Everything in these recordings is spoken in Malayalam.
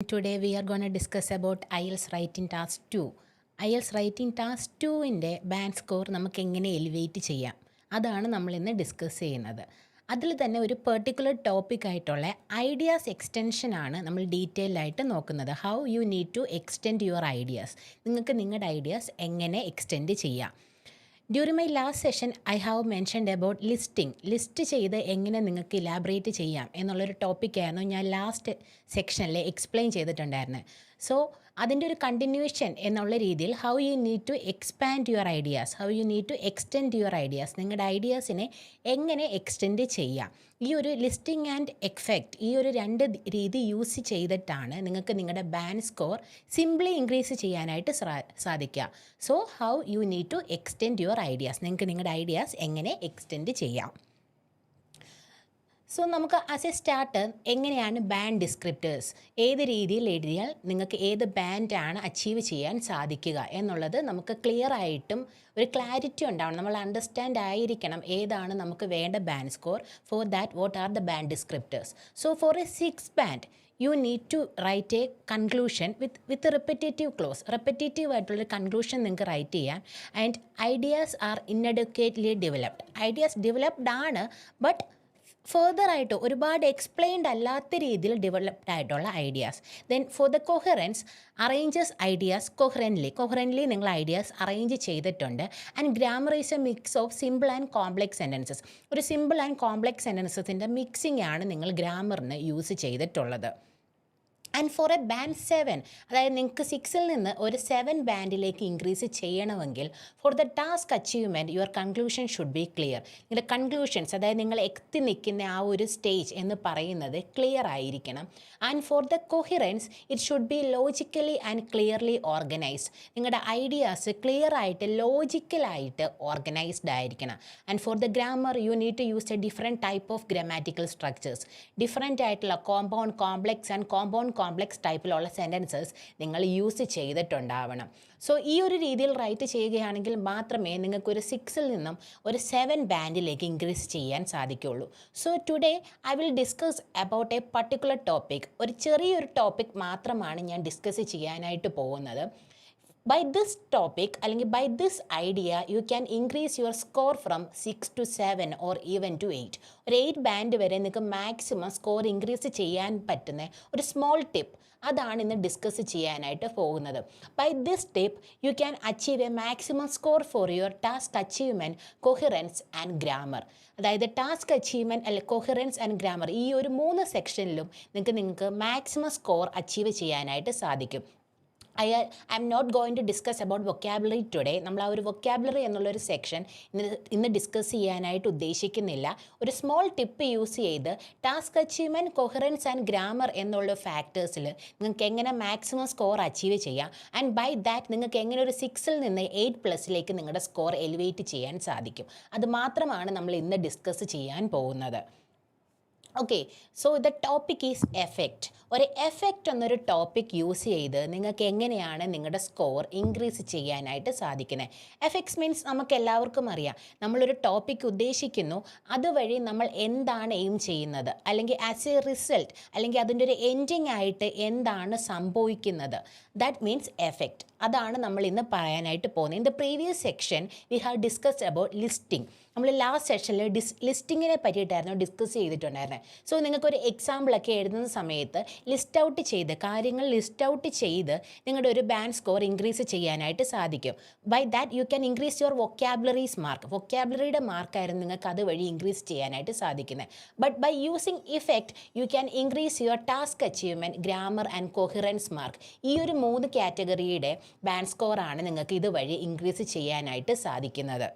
Today we are going to discuss about IELTS Writing Task 2. IELTS Writing Task 2-ൻ്റെ ബാൻഡ് സ്കോർ നമുക്ക് എങ്ങനെ എലിവേറ്റ് ചെയ്യാം, അതാണ് നമ്മളിന്ന് ഡിസ്കസ് ചെയ്യുന്നത്. അതിൽ തന്നെ ഒരു പെർട്ടിക്കുലർ ടോപ്പിക്കായിട്ടുള്ള ഐഡിയാസ് എക്സ്റ്റൻഷനാണ് നമ്മൾ ഡീറ്റെയിൽ ആയിട്ട് നോക്കുന്നത്. How you need to extend your ideas. നിങ്ങൾക്ക് നിങ്ങളുടെ ഐഡിയാസ് എങ്ങനെ എക്സ്റ്റെൻഡ് ചെയ്യാം. During my last session I have mentioned about list ചെയ്ത് എങ്ങനെ നിങ്ങൾക്ക് ഇലാബറേറ്റ് ചെയ്യാം എന്നുള്ളൊരു ടോപ്പിക്കായിരുന്നു ഞാൻ ലാസ്റ്റ് സെക്ഷനിൽ എക്സ്പ്ലെയിൻ ചെയ്തിട്ടുണ്ടായിരുന്നത്. സോ അതിൻ്റെ ഒരു കണ്ടിന്യൂഷൻ എന്നുള്ള രീതിയിൽ how you need to expand your ideas, how you need to extend your ideas, നിങ്ങളുടെ ഐഡിയാസിനെ എങ്ങനെ എക്സ്റ്റെൻഡ് ചെയ്യാം. ഈ ഒരു ലിസ്റ്റിംഗ് ആൻഡ് എഫക്റ്റ്, ഈ ഒരു രണ്ട് രീതി യൂസ് ചെയ്തിട്ടാണ് നിങ്ങൾക്ക് നിങ്ങളുടെ ബാൻഡ് സ്കോർ സിംപ്ലി ഇൻക്രീസ് ചെയ്യാനായിട്ട് സാധിക്കുക. So how you need to extend your ideas, നിങ്ങൾക്ക് നിങ്ങളുടെ ഐഡിയാസ് എങ്ങനെ എക്സ്റ്റെൻഡ് ചെയ്യാം. സോ നമുക്ക് ആസ് എ സ്റ്റാർട്ടർ എങ്ങനെയാണ് ബാൻഡ് ഡിസ്ക്രിപ്റ്റേഴ്സ്, ഏത് രീതിയിൽ എഴുതിയാൽ നിങ്ങൾക്ക് ഏത് ബാൻഡാണ് അച്ചീവ് ചെയ്യാൻ സാധിക്കുക എന്നുള്ളത് നമുക്ക് ക്ലിയർ ആയിട്ടും ഒരു ക്ലാരിറ്റി ഉണ്ടാവണം. നമ്മൾ അണ്ടർസ്റ്റാൻഡ് ആയിരിക്കണം ഏതാണ് നമുക്ക് വേണ്ട band score. For that what are the band descriptors. So for a 6 band you need to write a conclusion with a repetitive clause. repetitive ആയിട്ടുള്ളൊരു കൺക്ലൂഷൻ നിങ്ങൾക്ക് റൈറ്റ് ചെയ്യാം. And ideas are inadequately developed. Ideas developed ആണ്, ബട്ട് ഫർദർ ആയിട്ട് ഒരുപാട് എക്സ്പ്ലെയിൻഡ് അല്ലാത്ത രീതിയിൽ ഡെവലപ്ഡ് ആയിട്ടുള്ള ideas. Then for the coherence, arranges ideas coherently നിങ്ങൾ ഐഡിയാസ് അറേഞ്ച് ചെയ്തിട്ടുണ്ട്. And grammar is a mix of simple and complex sentences. ഒരു സിമ്പിൾ ആൻഡ് കോംപ്ലെക്സ് സെൻറ്റൻസസിൻ്റെ മിക്സിംഗ് ആണ് നിങ്ങൾ ഗ്രാമറിന് യൂസ് ചെയ്തിട്ടുള്ളത്. ആൻഡ് ഫോർ എ ബാൻഡ് 7, അതായത് നിങ്ങൾക്ക് 6-ൽ നിന്ന് ഒരു 7 ബാൻഡിലേക്ക് ഇൻക്രീസ് ചെയ്യണമെങ്കിൽ for the task achievement your conclusion should be clear. നിങ്ങളുടെ കൺക്ലൂഷൻസ്, അതായത് നിങ്ങൾ എത്തി നിൽക്കുന്ന ആ ഒരു സ്റ്റേജ് എന്ന് പറയുന്നത് ക്ലിയർ ആയിരിക്കണം. And for the coherence it should be logically and clearly organised. നിങ്ങളുടെ ഐഡിയാസ് ക്ലിയർ ആയിട്ട് ലോജിക്കലായിട്ട് ഓർഗനൈസ്ഡ് ആയിരിക്കണം. And for the grammar you need to use a different type of grammatical structures. Different ആയിട്ടുള്ള compound, complex and compound complex ടൈപ്പിലുള്ള സെൻറ്റൻസസ് നിങ്ങൾ യൂസ് ചെയ്തിട്ടുണ്ടാവണം. സോ ഈ ഒരു രീതിയിൽ റൈറ്റ് ചെയ്യുകയാണെങ്കിൽ മാത്രമേ നിങ്ങൾക്കൊരു 6-ൽ നിന്നും ഒരു 7 ബാൻഡിലേക്ക് ഇൻക്രീസ് ചെയ്യാൻ സാധിക്കുകയുള്ളൂ. So today I will discuss about a particular topic. ഒരു ചെറിയൊരു ടോപ്പിക് മാത്രമാണ് ഞാൻ ഡിസ്കസ് ചെയ്യാനായിട്ട് പോകുന്നത്. ബൈ ദിസ് ടോപ്പിക് അല്ലെങ്കിൽ by this idea you can increase your score from 6 to 7 or even to 8. ഒരു 8 ബാൻഡ് വരെ നിങ്ങൾക്ക് മാക്സിമം സ്കോർ ഇൻക്രീസ് ചെയ്യാൻ പറ്റുന്ന ഒരു സ്മോൾ ടിപ്പ്, അതാണ് ഇന്ന് ഡിസ്കസ് ചെയ്യാനായിട്ട് പോകുന്നത്. By this tip you can achieve a maximum score for your task achievement, coherence and grammar. അതായത് ടാസ്ക് അച്ചീവ്മെൻറ്റ് അല്ലെങ്കിൽ കൊഹിറൻസ് ആൻഡ് ഗ്രാമർ, ഈ ഒരു 3 സെക്ഷനിലും നിങ്ങൾക്ക് മാക്സിമം സ്കോർ അച്ചീവ് ചെയ്യാനായിട്ട് സാധിക്കും. I am not going to discuss about vocabulary today. നമ്മൾ ആ ഒരു vocabulary എന്നുള്ളൊരു സെക്ഷൻ ഇന്ന് ഡിസ്കസ് ചെയ്യാനായിട്ട് ഉദ്ദേശിക്കുന്നില്ല. ഒരു സ്മോൾ ടിപ്പ് യൂസ് ചെയ്ത് task achievement, coherence and grammar എന്നുള്ള ഫാക്ടേഴ്സിൽ നിങ്ങൾക്ക് എങ്ങനെ മാക്സിമം സ്കോർ അച്ചീവ് ചെയ്യാം. ആൻഡ് ബൈ ദാറ്റ് നിങ്ങൾക്ക് എങ്ങനെ ഒരു 6-ൽ നിന്ന് 8+ നിങ്ങളുടെ സ്കോർ എലിവേറ്റ് ചെയ്യാൻ സാധിക്കും. അത് മാത്രമാണ് നമ്മൾ ഇന്ന് ഡിസ്കസ് ചെയ്യാൻ പോകുന്നത്. Okay, so the topic is effect. ഒരു എഫക്റ്റ് എന്നൊരു ടോപ്പിക് യൂസ് ചെയ്ത് നിങ്ങൾക്ക് എങ്ങനെയാണ് നിങ്ങളുടെ സ്കോർ ഇൻക്രീസ് ചെയ്യാനായിട്ട് സാധിക്കുന്നത്. എഫക്ട്സ് മീൻസ് നമുക്ക് എല്ലാവർക്കും അറിയാം, നമ്മളൊരു ടോപ്പിക് ഉദ്ദേശിക്കുന്നു, അതുവഴി നമ്മൾ എന്താണ് എയിം ചെയ്യുന്നത്, അല്ലെങ്കിൽ ആസ് എ റിസൾട്ട് അല്ലെങ്കിൽ അതിൻ്റെ ഒരു എൻഡിങ് ആയിട്ട് എന്താണ് സംഭവിക്കുന്നത്. That means effect. അതാണ് നമ്മൾ ഇന്ന് പറയാനായിട്ട് പോകുന്നത്. In the previous section we have discussed about listing. നമ്മൾ ലാസ്റ്റ് സെഷനിൽ ലിസ്റ്റിങ്ങിനെ പറ്റിയിട്ടായിരുന്നു ഡിസ്കസ് ചെയ്തിട്ടുണ്ടായിരുന്നത്. സോ നിങ്ങൾക്കൊരു എക്സാമ്പിളൊക്കെ എഴുതുന്ന സമയത്ത് ലിസ്റ്റ് ഔട്ട് ചെയ്ത് കാര്യങ്ങൾ ലിസ്റ്റ് ഔട്ട് ചെയ്ത് നിങ്ങളുടെ ഒരു ബാൻഡ് സ്കോർ ഇൻക്രീസ് ചെയ്യാനായിട്ട് സാധിക്കും. By that you can increase your vocabularies mark. വൊക്കാബുലറിയുടെ മാർക്കായിരുന്നു നിങ്ങൾക്ക് അതുവഴി ഇൻക്രീസ് ചെയ്യാനായിട്ട് സാധിക്കുന്നത്. But by using effect you can increase your task achievement, grammar and coherence mark. ഈ ഒരു 3 കാറ്റഗറിയുടെ ബാൻഡ് സ്കോറാണ് നിങ്ങൾക്ക് ഇതുവഴി ഇൻക്രീസ് ചെയ്യാനായിട്ട് സാധിക്കുന്നത്.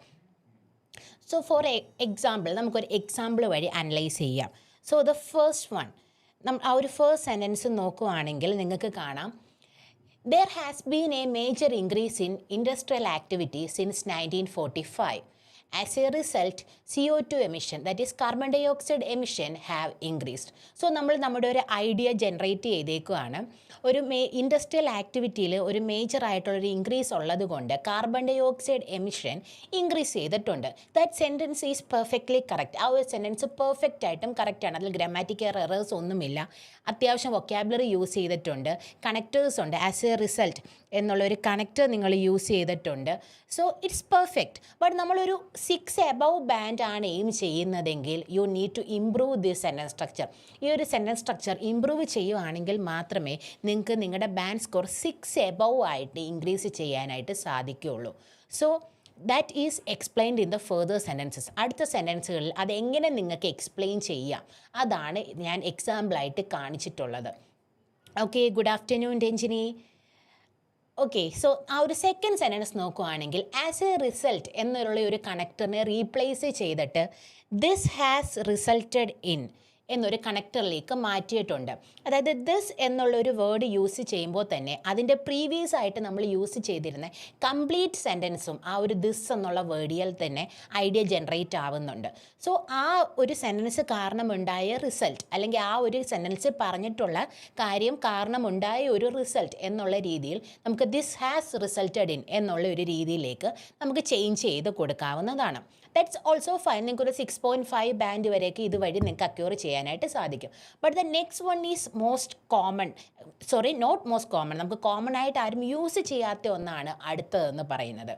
സോ ഫോർ എക്സാമ്പിൾ നമുക്കൊരു എക്സാമ്പിൾ വഴി അനലൈസ് ചെയ്യാം. സോ ദ ഫസ്റ്റ് വൺ, ആ ഒരു ഫസ്റ്റ് സെൻറ്റൻസ് നോക്കുകയാണെങ്കിൽ നിങ്ങൾക്ക് കാണാം, there has been A major increase in industrial activity since 1945. As a result, CO2 emission, that is carbon dioxide emission, have increased. So നമ്മൾ നമ്മുടെ ഒരു ഐഡിയ ജനറേറ്റ് ചെയ്തേക്കുകയാണ്. ഒരു ഇൻഡസ്ട്രിയൽ ആക്ടിവിറ്റിയിൽ ഒരു മേജർ ആയിട്ടുള്ളൊരു ഇൻക്രീസ് ഉള്ളത് കൊണ്ട് carbon dioxide emission increase ചെയ്തിട്ടുണ്ട്. That sentence is perfectly correct. ആ ഒരു സെൻറ്റൻസ് പെർഫെക്റ്റ് ആയിട്ടും കറക്റ്റാണ്. അതിൽ ഗ്രാമാറ്റിക്കൽ എറേഴ്സ് ഒന്നുമില്ല. അത്യാവശ്യം വൊക്കാബുലറി യൂസ് ചെയ്തിട്ടുണ്ട്. കണക്റ്റേഴ്സ് ഉണ്ട്. ആസ് എ റിസൾട്ട് എന്നുള്ളൊരു കണക്റ്റർ നിങ്ങൾ യൂസ് ചെയ്തിട്ടുണ്ട്. So it's perfect. ബട്ട് നമ്മളൊരു 6 എബവ് ബാൻഡ് ആണ് എയിം ചെയ്യുന്നതെങ്കിൽ you need to improve this sentence structure. ഈ ഒരു സെൻറ്റൻസ് സ്ട്രക്ചർ ഇംപ്രൂവ് ചെയ്യുവാണെങ്കിൽ മാത്രമേ നിങ്ങൾക്ക് നിങ്ങളുടെ ബാൻഡ് സ്കോർ 6 എബവ് ആയിട്ട് ഇൻക്രീസ് ചെയ്യാനായിട്ട് സാധിക്കുകയുള്ളൂ. So that is explained in the further sentences. അടുത്ത സെൻറ്റൻസുകളിൽ അതെങ്ങനെ നിങ്ങൾക്ക് എക്സ്പ്ലെയിൻ ചെയ്യാം അതാണ് ഞാൻ എക്സാമ്പിളായിട്ട് കാണിച്ചിട്ടുള്ളത്. Okay, good afternoon Ranjini. Okay, so ആ ഒരു സെക്കൻഡ് സെൻറ്റൻസ് നോക്കുകയാണെങ്കിൽ ആസ് എ റിസൾട്ട് എന്നുള്ള ഒരു കണക്ടറിനെ റീപ്ലേസ് ചെയ്തിട്ട് ദിസ് ഹാസ് റിസൾട്ടഡ് ഇൻ എന്നൊരു കണക്ടറിലേക്ക് മാറ്റിയിട്ടുണ്ട്. അതായത് ദിസ് എന്നുള്ളൊരു വേർഡ് യൂസ് ചെയ്യുമ്പോൾ തന്നെ അതിൻ്റെ പ്രീവിയസ് ആയിട്ട് നമ്മൾ യൂസ് ചെയ്തിരുന്ന കംപ്ലീറ്റ് സെൻറ്റൻസും ആ ഒരു ദിസ് എന്നുള്ള വേർഡിൽ തന്നെ ഐഡിയ ജനറേറ്റ് ആവുന്നുണ്ട്. സോ ആ ഒരു സെൻറ്റൻസ് കാരണമുണ്ടായ റിസൾട്ട്, അല്ലെങ്കിൽ ആ ഒരു സെൻറ്റൻസ് പറഞ്ഞിട്ടുള്ള കാര്യം കാരണമുണ്ടായ ഒരു റിസൾട്ട് എന്നുള്ള രീതിയിൽ നമുക്ക് ദിസ് ഹാസ് റിസൾട്ടഡ് ഇൻ എന്നുള്ള ഒരു രീതിയിലേക്ക് നമുക്ക് ചേഞ്ച് ചെയ്ത് കൊടുക്കാവുന്നതാണ്. That's also fine. നിങ്ങൾക്കൊരു 6.5 ബാൻഡ് വരെയൊക്കെ ഇതുവഴി നിങ്ങൾക്ക് അക്യൂർ ചെയ്യാനായിട്ട് സാധിക്കും. But the next one is most common, sorry not most common, നമുക്ക് കോമൺ ആയിട്ട് ആരും യൂസ് ചെയ്യാത്ത ഒന്നാണ് അടുത്തതെന്ന് പറയുന്നത്.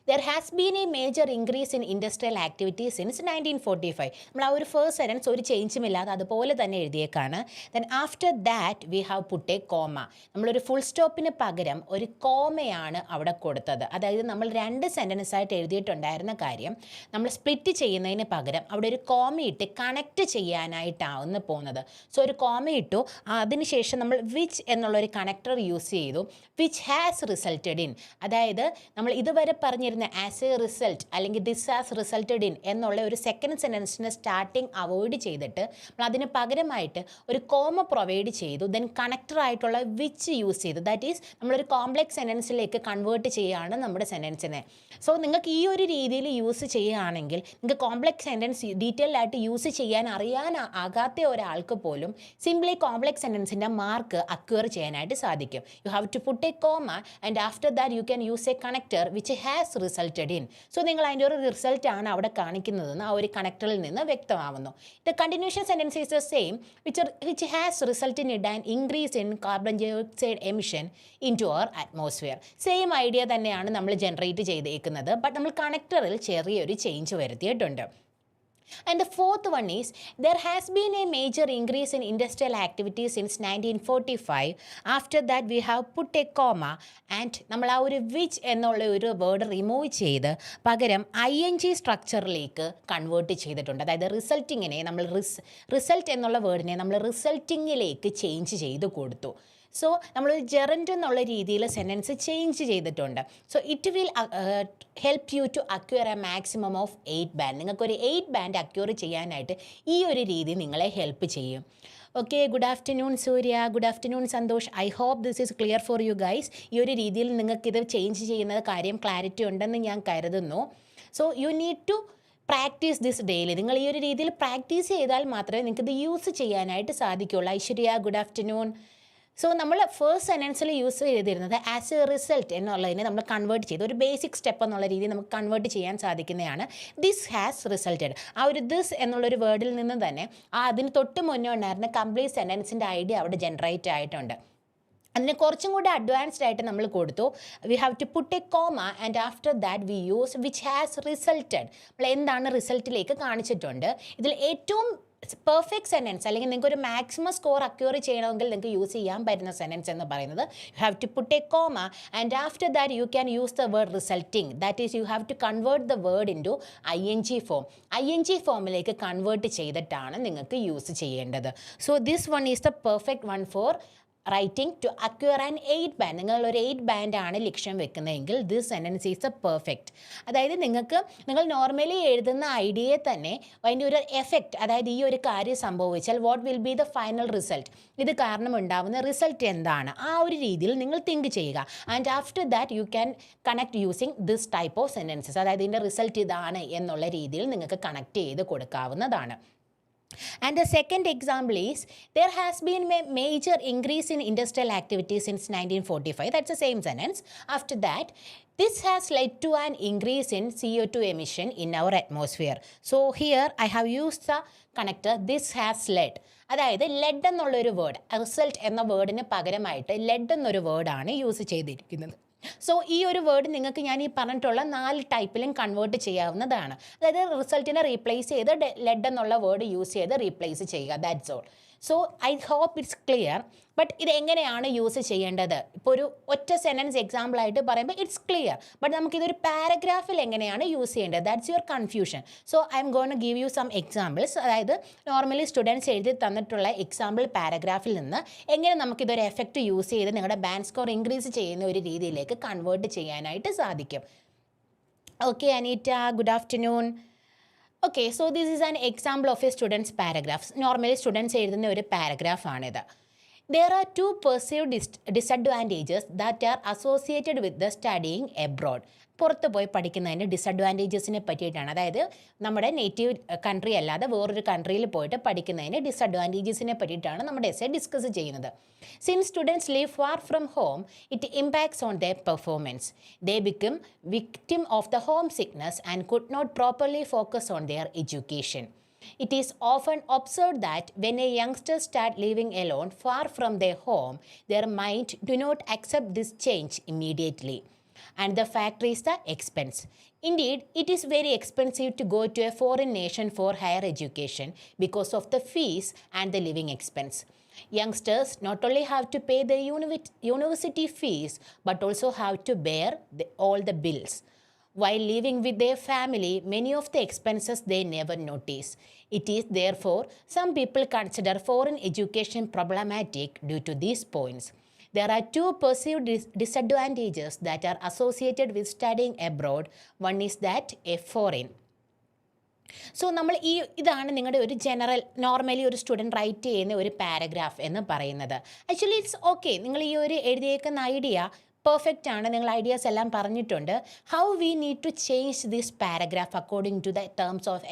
There has been a major increase in industrial activity since 1945. നമ്മൾ ആ ഒരു ഫസ്റ്റ് സെൻറ്റൻസ് ഒരു ചേഞ്ചും ഇല്ലാതെ അതുപോലെ തന്നെ എഴുതിയേക്കാണ്. Then after that we have put a comma. നമ്മളൊരു ഫുൾ സ്റ്റോപ്പിന് പകരം ഒരു കോമയാണ് അവിടെ കൊടുത്തത്. അതായത് നമ്മൾ 2 സെൻറ്റൻസ് ആയിട്ട് എഴുതിയിട്ടുണ്ടായിരുന്ന കാര്യം നമ്മൾ സ്പ്ലിറ്റ് ചെയ്യുന്നതിന് പകരം അവിടെ ഒരു കോമ ഇട്ട് കണക്റ്റ് ചെയ്യാനായിട്ടാണ് പോകുന്നത്. സോ ഒരു കോമ ഇട്ടു, അതിനുശേഷം നമ്മൾ വിച്ച് എന്നുള്ളൊരു കണക്ടർ യൂസ് ചെയ്തു. വിച്ച് ഹാസ് റിസൾട്ടഡ് ഇൻ, അതായത് നമ്മൾ ഇതുവരെ പറഞ്ഞിരുന്ന ആസ് എ റിസൾട്ട് അല്ലെങ്കിൽ ദിസ് ഹാസ് റിസൾട്ടഡ് ഇൻ എന്നുള്ള ഒരു സെക്കൻഡ് സെൻറ്റൻസിൻ്റെ സ്റ്റാർട്ടിങ് അവോയ്ഡ് ചെയ്തിട്ട് നമ്മൾ അതിന് പകരമായിട്ട് ഒരു കോമ പ്രൊവൈഡ് ചെയ്തു. ദെൻ കണക്ടർ ആയിട്ടുള്ള വിച്ച് യൂസ് ചെയ്തു. ദാറ്റ് ഈസ് നമ്മളൊരു കോംപ്ലെക്സ് സെൻറ്റൻസിലേക്ക് കൺവേർട്ട് ചെയ്യുകയാണ് നമ്മുടെ സെൻറ്റൻസിനെ. സോ നിങ്ങൾക്ക് ഈ ഒരു രീതിയിൽ യൂസ് ചെയ്യുകയാണെങ്കിൽ നിങ്ങൾക്ക് കോംപ്ലെക്സ് സെൻറ്റൻസ് ഡീറ്റെയിൽ ആയിട്ട് യൂസ് ചെയ്യാൻ ആകാത്ത ഒരാൾക്ക് പോലും സിംപ്ലി കോംപ്ലെക്സ് സെൻറ്റൻസിൻ്റെ മാർക്ക് അക്വയർ ചെയ്യാനായിട്ട് സാധിക്കും. You have to put a comma and after that you can use a connector which has resulted in. So നിങ്ങൾ അതിൻ്റെ ഒരു റിസൾട്ടാണ് അവിടെ കാണിക്കുന്നതെന്ന് ആ ഒരു കണക്ടറിൽ നിന്ന് വ്യക്തമാവുന്നു. The continuation sentence is the same which has resulted in an increase in carbon dioxide emission into our atmosphere. Same idea തന്നെയാണ് നമ്മൾ ജനറേറ്റ് ചെയ്തേക്കുന്നത്. ബട്ട് നമ്മൾ കണക്ടറിൽ ചെറിയൊരു ചേഞ്ച് വരുത്തിയിട്ടുണ്ട്. And the fourth one is there has been a major increase in industrial activity since 1945. After that we have put a comma and നമ്മൾ ആ ഒരു വിച്ച് എന്നുള്ള ഒരു വേർഡ് റിമൂവ് ചെയ്ത് പകരം ING സ്ട്രക്ചറിലേക്ക് കൺവേർട്ട് ചെയ്തിട്ടുണ്ട്. അതായത് റിസൾട്ടിങ്ങിനെ നമ്മൾ റിസൾട്ട് എന്നുള്ള വേർഡിനെ നമ്മൾ റിസൾട്ടിങ്ങിലേക്ക് ചേഞ്ച് ചെയ്ത് കൊടുത്തു. സോ നമ്മൾ ജെറൻറ്റ് എന്നുള്ള രീതിയിൽ സെൻറ്റൻസ് ചേഞ്ച് ചെയ്തിട്ടുണ്ട്. So it will help you to acquire a maximum of 8 band. നിങ്ങൾക്കൊരു 8 ബാൻഡ് അക്വയർ ചെയ്യാനായിട്ട് ഈ ഒരു രീതി നിങ്ങളെ ഹെൽപ്പ് ചെയ്യും. Okay, good afternoon Surya, good afternoon Santhosh. I hope this is clear for you guys. ഈ ഒരു രീതിയിൽ നിങ്ങൾക്കിത് ചേഞ്ച് ചെയ്യുന്ന കാര്യം ക്ലാരിറ്റി ഉണ്ടെന്ന് ഞാൻ കരുതുന്നു. So you need to practise this daily. നിങ്ങൾ ഈ ഒരു രീതിയിൽ പ്രാക്ടീസ് ചെയ്താൽ മാത്രമേ നിങ്ങൾക്കിത് യൂസ് ചെയ്യാനായിട്ട് സാധിക്കുകയുള്ളൂ. Aishwarya, good afternoon. സോ നമ്മൾ ഫസ്റ്റ് സെൻറ്റൻസിൽ യൂസ് ചെയ്തിരുന്നത് ആസ് എ റിസൾട്ട് എന്നുള്ളതിനെ നമ്മൾ കൺവേർട്ട് ചെയ്ത് ഒരു ബേസിക് സ്റ്റെപ്പ് എന്നുള്ള രീതിയിൽ നമുക്ക് കൺവേർട്ട് ചെയ്യാൻ സാധിക്കുന്നതാണ് ദിസ് ഹാസ് റിസൾട്ടഡ്. ആ ഒരു ദിസ് എന്നുള്ളൊരു വേർഡിൽ നിന്ന് തന്നെ അതിന് തൊട്ട് മുന്നേ ഉണ്ടായിരുന്ന കംപ്ലീറ്റ് സെൻറ്റൻസിൻ്റെ ഐഡിയ അവിടെ ജനറേറ്റ് ആയിട്ടുണ്ട്. അതിന് കുറച്ചും കൂടി അഡ്വാൻസ്ഡ് ആയിട്ട് നമ്മൾ കൊടുത്തു. We have to put a comma and after that we use which has resulted. നമ്മൾ എന്താണ് റിസൾട്ടിലേക്ക് കാണിച്ചിട്ടുണ്ട്. ഇതിൽ ഏറ്റവും പെർഫെക്റ്റ് സെൻറ്റൻസ് അല്ലെങ്കിൽ നിങ്ങൾക്ക് ഒരു മാക്സിമം സ്കോർ അക്യൂർ ചെയ്യണമെങ്കിൽ നിങ്ങൾക്ക് യൂസ് ചെയ്യാൻ പറ്റുന്ന സെൻറ്റൻസ് എന്ന് പറയുന്നത് you have to put a comma and after that you can use the word resulting. That is you have to convert the word into ING form. ING ഫോമിലേക്ക് കൺവേർട്ട് ചെയ്തിട്ടാണ് നിങ്ങൾക്ക് യൂസ് ചെയ്യേണ്ടത്. So this one is the perfect one for writing to acquire an 8 band. നിങ്ങൾ ഒരു 8 band ആണ് ലക്ഷ്യം വെക്കുന്നതെങ്കിൽ this sentence is a perfect. അതായത് നിങ്ങൾ നോർമലി എഴുതുന്ന ഐഡിയയെ തന്നെ അതിൻ്റെ ഒരു എഫക്റ്റ്, അതായത് ഈ ഒരു കാര്യം സംഭവിച്ചാൽ what will be the final result, ഇത് കാരണം ഉണ്ടാവുന്ന റിസൾട്ട് എന്താണ്, ആ ഒരു രീതിയിൽ നിങ്ങൾ തിങ്ക് ചെയ്യുക. And after that you can connect using this type of sentences. അതായത് ഇതിൻ്റെ റിസൾട്ട് ഇതാണ് എന്നുള്ള രീതിയിൽ നിങ്ങൾക്ക് കണക്ട് ചെയ്ത് കൊടുക്കാവുന്നതാണ്. And the second example is, there has been a major increase in industrial activity since 1945. That's the same sentence. After that, this has led to an increase in CO2 emission in our atmosphere. So here I have used the connector this has led. അതായത് ലെഡ് എന്നുള്ളൊരു വേർഡ്, റിസൾട്ട് എന്ന വേർഡിന് പകരമായിട്ട് ലെഡ് എന്നൊരു വേർഡാണ് യൂസ് ചെയ്തിരിക്കുന്നത്. സോ ഈ ഒരു വേർഡ് നിങ്ങൾക്ക് ഞാൻ ഈ പറഞ്ഞിട്ടുള്ള 4 ടൈപ്പിലും കൺവേർട്ട് ചെയ്യാവുന്നതാണ്. അതായത് റിസൾട്ടിനെ റീപ്ലേസ് ചെയ്ത് ലെഡ് എന്നുള്ള വേർഡ് യൂസ് ചെയ്ത് റീപ്ലേസ് ചെയ്യുക. That's all. So I hope it's clear. But ഇത് എങ്ങനെയാണ് യൂസ് ചെയ്യേണ്ടത്? ഇപ്പോൾ ഒരു ഒറ്റ സെൻറ്റൻസ് എക്സാമ്പിളായിട്ട് പറയുമ്പോൾ ഇറ്റ്സ് ക്ലിയർ. ബട്ട് നമുക്കിതൊരു പാരഗ്രാഫിൽ എങ്ങനെയാണ് യൂസ് ചെയ്യേണ്ടത്? That's your confusion. So I am going to give you some examples. അതായത് നോർമലി സ്റ്റുഡൻസ് എഴുതി തന്നിട്ടുള്ള എക്സാമ്പിൾ പാരഗ്രാഫിൽ നിന്ന് എങ്ങനെ നമുക്കിതൊരു എഫക്റ്റ് യൂസ് ചെയ്ത് നിങ്ങളുടെ ബാൻഡ് സ്കോർ ഇൻക്രീസ് ചെയ്യുന്ന ഒരു രീതിയിലേക്ക് കൺവേർട്ട് ചെയ്യാനായിട്ട് സാധിക്കും. Okay Anita, good afternoon. Okay, so this is an example of a students paragraphs. Normally students എഴുതുന്ന ഒരു പാരഗ്രാഫാണിത്. There are 2 perceived disadvantages that are associated with the studying abroad. പുറത്ത് പോയി പഠിക്കുന്നതിൻ്റെ ഡിസഡ്വാൻറ്റേജസിനെ പറ്റിയിട്ടാണ്. അതായത് നമ്മുടെ നേറ്റീവ് കൺട്രി അല്ലാതെ വേറൊരു കൺട്രിയിൽ പോയിട്ട് പഠിക്കുന്നതിൻ്റെ ഡിസഡ്വാൻറ്റേജസിനെ പറ്റിയിട്ടാണ് നമ്മുടെ എസ്സേ ഡിസ്കസ് ചെയ്യുന്നത്. Since students leave far from home, it impacts on their performance. They become victim of the home sickness and could not properly focus on their education. It is often observed that when a youngster start living alone far from their home, their mind do not accept this change immediately. And the factor is the expense. Indeed, it is very expensive to go to a foreign nation for higher education because of the fees and the living expense. Youngsters not only have to pay the university fees but also have to bear all the bills. While living with their family, many of the expenses they never notice. It is therefore some people consider foreign education problematic due to these points. There are 2 perceived disadvantages that are associated with studying abroad. One is that a foreign. So നമ്മൾ ഇതാണ് നിങ്ങളുടെ ഒരു ജനറൽ നോർമലി ഒരു സ്റ്റുഡൻറ്റ് റൈറ്റ് ചെയ്യുന്ന ഒരു പാരഗ്രാഫ് എന്ന് പറയുന്നത്. Actually it's okay. നിങ്ങൾ ഈ ഒരു എഴുതിയേക്കുന്ന ഐഡിയ പെർഫെക്റ്റ് ആണ്, നിങ്ങൾ ഐഡിയാസ് എല്ലാം പറഞ്ഞിട്ടുണ്ട്. How we need to change this paragraph according to the terms of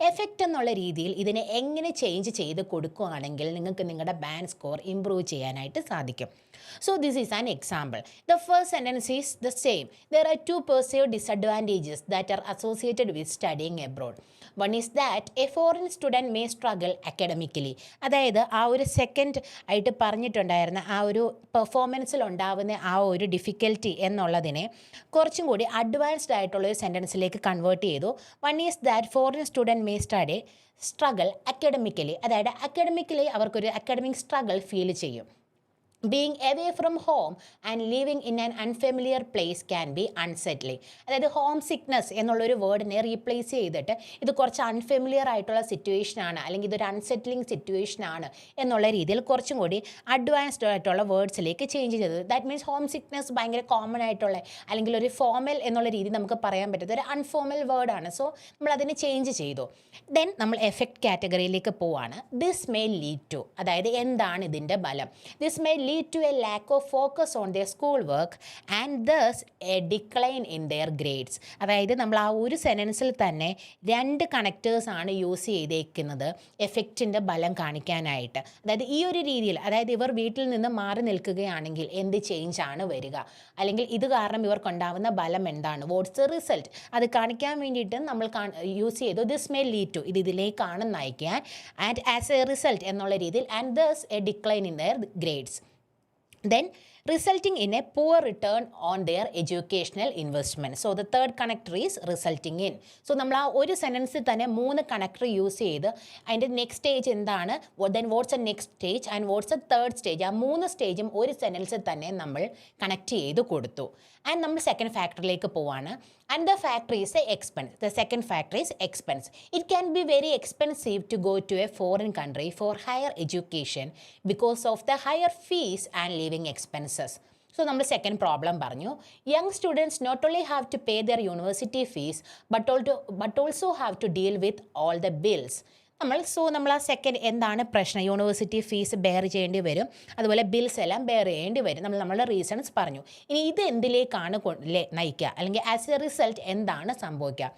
effect എന്നുള്ള രീതിയിൽ ഇതിനെ എങ്ങനെ ചേഞ്ച് ചെയ്ത് കൊടുക്കുകയാണെങ്കിൽ നിങ്ങൾക്ക് നിങ്ങളുടെ ബാൻഡ് സ്കോർ ഇംപ്രൂവ് ചെയ്യാനായിട്ട് സാധിക്കും. So this is an example. The first sentence is the same. There are 2 perceived disadvantages that are associated with studying abroad. One is that a foreign student may struggle academically. അതായത് ആ ഒരു സെക്കൻഡ് ആയിട്ട് പറഞ്ഞിട്ടുണ്ടായിരുന്ന ആ ഒരു പെർഫോമൻസിൽ ഉണ്ടാവുന്ന ആ ഒരു ഡിഫിക്കൽറ്റി എന്നുള്ളതിനെ കുറച്ചും കൂടി അഡ്വാൻസ്ഡ് ആയിട്ടുള്ള ഒരു സെൻറ്റൻസിലേക്ക് കൺവേർട്ട് ചെയ്തു. One is that foreign student may struggle academically. അതായത് അക്കാഡമിക്കലി അവർക്കൊരു അക്കാഡമിക് സ്ട്രഗിൾ ഫീൽ ചെയ്യും. Being away from home and living in an unfamiliar place can be unsettling. അതായത് ഹോം സിക്നസ് എന്നുള്ളൊരു വേർഡിനെ റീപ്ലേസ് ചെയ്തിട്ട് ഇത് കുറച്ച് അൺഫെമിലിയർ ആയിട്ടുള്ള സിറ്റുവേഷനാണ് അല്ലെങ്കിൽ ഇതൊരു അൺസെറ്റിലിംഗ് സിറ്റുവേഷനാണ് എന്നുള്ള രീതിയിൽ കുറച്ചും കൂടി അഡ്വാൻസ്ഡ് ആയിട്ടുള്ള വേർഡ്സിലേക്ക് ചേഞ്ച് ചെയ്തത്. ദാറ്റ് മീൻസ് ഹോം സിക്നസ് ഭയങ്കര കോമൺ ആയിട്ടുള്ള അല്ലെങ്കിൽ ഒരു ഫോമൽ എന്നുള്ള രീതി നമുക്ക് പറയാൻ പറ്റുന്നത് ഒരു അൺഫോമൽ വേർഡാണ്. സോ നമ്മൾ അതിനെ ചേഞ്ച് ചെയ്തു. ദെൻ നമ്മൾ എഫക്റ്റ് കാറ്റഗറിയിലേക്ക് പോവാണ്. ദിസ് മേ ലീഡ് ടു, അതായത് എന്താണ് ഇതിൻ്റെ ഫലം? This may lead to a lack of focus on their school work and thus a decline in their grades. അതായത് നമ്മൾ ആ ഒരു സെൻറ്റൻസിൽ തന്നെ 2 കണക്റ്റേഴ്സ് ആണ് യൂസ് ചെയ്തേക്കുന്നത് എഫക്റ്റിൻ്റെ ഫലം കാണിക്കാനായിട്ട്. അതായത് ഈ ഒരു രീതിയിൽ, അതായത് ഇവർ വീട്ടിൽ നിന്ന് മാറി നിൽക്കുകയാണെങ്കിൽ എന്ത് ചേഞ്ച് ആണ് വരിക, അല്ലെങ്കിൽ ഇത് കാരണം ഇവർക്കുണ്ടാവുന്ന ഫലം എന്താണ്, വാട്ട്സ് ദ റിസൾട്ട്, അത് കാണിക്കാൻ വേണ്ടിയിട്ട് നമ്മൾ യൂസ് ചെയ്തു ദിസ് മേ ലീഡ് ടു, ഇത് ഇതിലേക്കാണ് നയിക്കാൻ, ആൻഡ് ആസ് എ റിസൾട്ട് എന്നുള്ള രീതിയിൽ and thus a decline in their grades. Then resulting in a poor return on their educational investment. So the third connector is resulting in. So നമ്മൾ ആ ഒരു സെൻറ്റൻസിൽ തന്നെ 3 കണക്ടർ യൂസ് ചെയ്ത് അതിൻ്റെ നെക്സ്റ്റ് സ്റ്റേജ് എന്താണ്, then what's the next stage and what's the third stage, ആ 3 സ്റ്റേജും ഒരു സെൻറ്റൻസിൽ തന്നെ നമ്മൾ കണക്ട് ചെയ്ത് കൊടുത്തു. ആൻഡ് നമ്മൾ സെക്കൻഡ് ഫാക്ടറിലേക്ക് പോവാണ്. And the factor is the expense. The second factor is expense. It can be very expensive to go to a foreign country for higher education because of the higher fees and living expenses. So നമ്മൾ സെക്കൻഡ് പ്രോബ്ലം പറഞ്ഞു. Young students not only have to pay their university fees but also have to deal with all the bills. നമ്മൾ ആ സെക്കൻഡ് എന്താണ് പ്രശ്നം, യൂണിവേഴ്സിറ്റി ഫീസ് ബെയർ ചെയ്യേണ്ടി വരും, അതുപോലെ ബിൽസ് എല്ലാം ബെയർ ചെയ്യേണ്ടി വരും. നമ്മളുടെ റീസൺസ് പറഞ്ഞു. ഇനി ഇത് എന്തിലേക്കാണ് നയിക്കുക, അല്ലെങ്കിൽ ആസ് എ റിസൾട്ട് എന്താണ് സംഭവിക്കുക?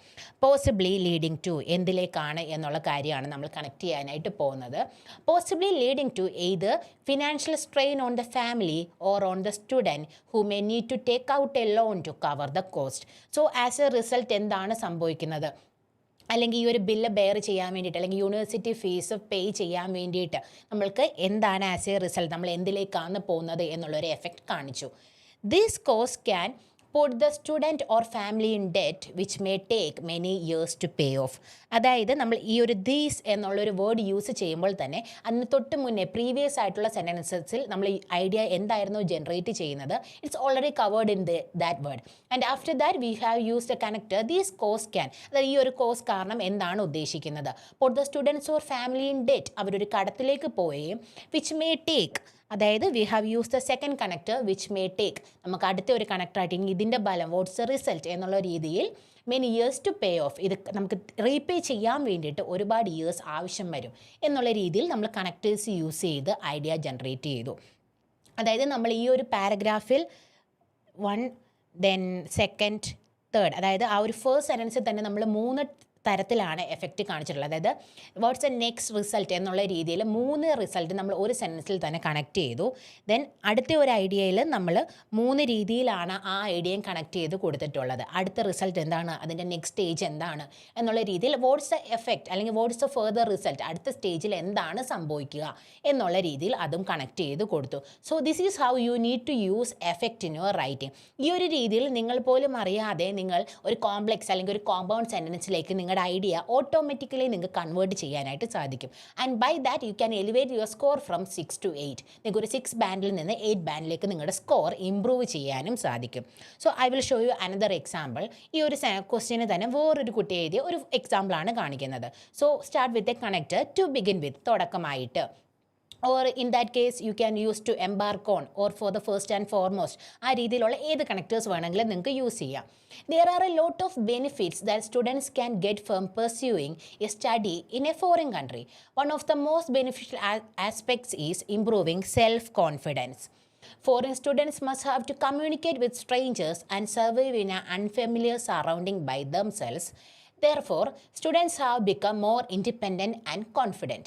പോസിബിളി ലീഡിങ് ടു എന്തിലേക്കാണ് എന്നുള്ള കാര്യമാണ് നമ്മൾ കണക്ട് ചെയ്യാനായിട്ട് പോകുന്നത്. Possibly leading to either financial strain on the family or on the student who may need to take out a loan to cover the cost. So as a result എന്താണ് സംഭവിക്കുന്നത്, അല്ലെങ്കിൽ ഈ ഒരു ബില്ല് ബെയർ ചെയ്യാൻ വേണ്ടിയിട്ട്, അല്ലെങ്കിൽ യൂണിവേഴ്സിറ്റി ഫീസ് പേ ചെയ്യാൻ വേണ്ടിയിട്ട് നമ്മൾക്ക് എന്താണ് ആസ് എ റിസൾട്ട്, നമ്മൾ എന്തിലേക്കാണ് പോകുന്നത് എന്നുള്ളൊരു എഫക്റ്റ് കാണിച്ചു. This cost can put the student or family in debt which may take many years to pay off. അതായത് നമ്മൾ ഈ ഒരു ദീസ് എന്നുള്ളൊരു വേർഡ് യൂസ് ചെയ്യുമ്പോൾ തന്നെ അതിന് തൊട്ട് മുന്നേ പ്രീവിയസ് ആയിട്ടുള്ള സെൻറ്റൻസസിൽ നമ്മൾ ഈ ഐഡിയ എന്തായിരുന്നു ജനറേറ്റ് ചെയ്യുന്നത്, it's already covered in that word. And after that we have used a connector. These cause can, അതായത് ഈ ഒരു കോസ് കാരണം എന്താണ് ഉദ്ദേശിക്കുന്നത്, put the students or family in debt, അവരൊരു കടത്തിലേക്ക് പോവുകയും വിച്ച് മേ ടേക്ക്, അതായത് we have use the second connector which may take, നമുക്ക് അടുത്ത ഒരു കണക്ടറായിട്ട് ഇതിൻ്റെ ബലം വാട്ട്സ് ദ റിസൾട്ട് എന്നുള്ള രീതിയിൽ many years to pay off, ഇത് നമുക്ക് റീപേ ചെയ്യാൻ വേണ്ടിയിട്ട് ഒരുപാട് ഇയേഴ്സ് ആവശ്യം വരും എന്നുള്ള രീതിയിൽ നമ്മൾ കണക്ടേഴ്സ് യൂസ് ചെയ്ത് ഐഡിയ ജനറേറ്റ് ചെയ്തു. അതായത് നമ്മൾ ഈ ഒരു പാരഗ്രാഫിൽ 1 then സെക്കൻഡ് തേർഡ്, അതായത് ആ ഒരു ഫസ്റ്റ് സെൻറ്റൻസിൽ തന്നെ നമ്മൾ 3 തരത്തിലാണ് എഫക്റ്റ് കാണിച്ചിട്ടുള്ളത്. അതായത് വാട്ട്സ് എ നെക്സ്റ്റ് റിസൾട്ട് എന്നുള്ള രീതിയിൽ 3 റിസൾട്ട് നമ്മൾ ഒരു സെൻറ്റൻസിൽ തന്നെ കണക്ട് ചെയ്തു. ദെൻ അടുത്ത ഒരു ഐഡിയയിൽ നമ്മൾ 3 രീതിയിലാണ് ആ ഐഡിയയും കണക്ട് ചെയ്ത് കൊടുത്തിട്ടുള്ളത്. അടുത്ത റിസൾട്ട് എന്താണ്, അതിൻ്റെ നെക്സ്റ്റ് സ്റ്റേജ് എന്താണ് എന്നുള്ള രീതിയിൽ വാട്ട്സ് ദ എഫക്റ്റ് അല്ലെങ്കിൽ വാട്ട്സ് ദ ഫർദർ റിസൾട്ട്, അടുത്ത സ്റ്റേജിൽ എന്താണ് സംഭവിക്കുക എന്നുള്ള രീതിയിൽ അതും കണക്ട് ചെയ്ത് കൊടുത്തു. So this is how you need to use effect in your writing. ഈ ഒരു രീതിയിൽ നിങ്ങൾ പോലും അറിയാതെ നിങ്ങൾ ഒരു കോംപ്ലെക്സ് അല്ലെങ്കിൽ ഒരു കോമ്പൗണ്ട് സെൻറ്റൻസിലേക്ക് നിങ്ങളുടെ ഐഡിയ ഓട്ടോമാറ്റിക്കലി നിങ്ങൾക്ക് കൺവേർട്ട് ചെയ്യാനായിട്ട് സാധിക്കും. And by that you can elevate your score from 6 to 8. നിങ്ങൾക്ക് ഒരു 6 ബാൻഡിൽ നിന്ന് 8 ബാൻഡിലേക്ക് നിങ്ങളുടെ സ്കോർ ഇംപ്രൂവ് ചെയ്യാനും സാധിക്കും. So I will show you another example. ഈ ഒരു ക്വസ്റ്റ്യന് തന്നെ വേറൊരു കുട്ടി എഴുതിയ ഒരു എക്സാമ്പിളാണ് കാണിക്കുന്നത്. So start with a connector to begin with, തുടക്കമായിട്ട്. or in that case you can use to embark on or for the first and foremost, ആ രീതിയിലുള്ള ഏത് കണക്ടേഴ്സ് വേണമെങ്കിലും നിങ്ങൾക്ക് യൂസ് ചെയ്യാം. There are a lot of benefits that students can get from pursuing a study in a foreign country. One of the most beneficial aspects is improving self-confidence. Foreign students must have to communicate with strangers and survive in an unfamiliar surrounding by themselves. Therefore, students have become more independent and confident.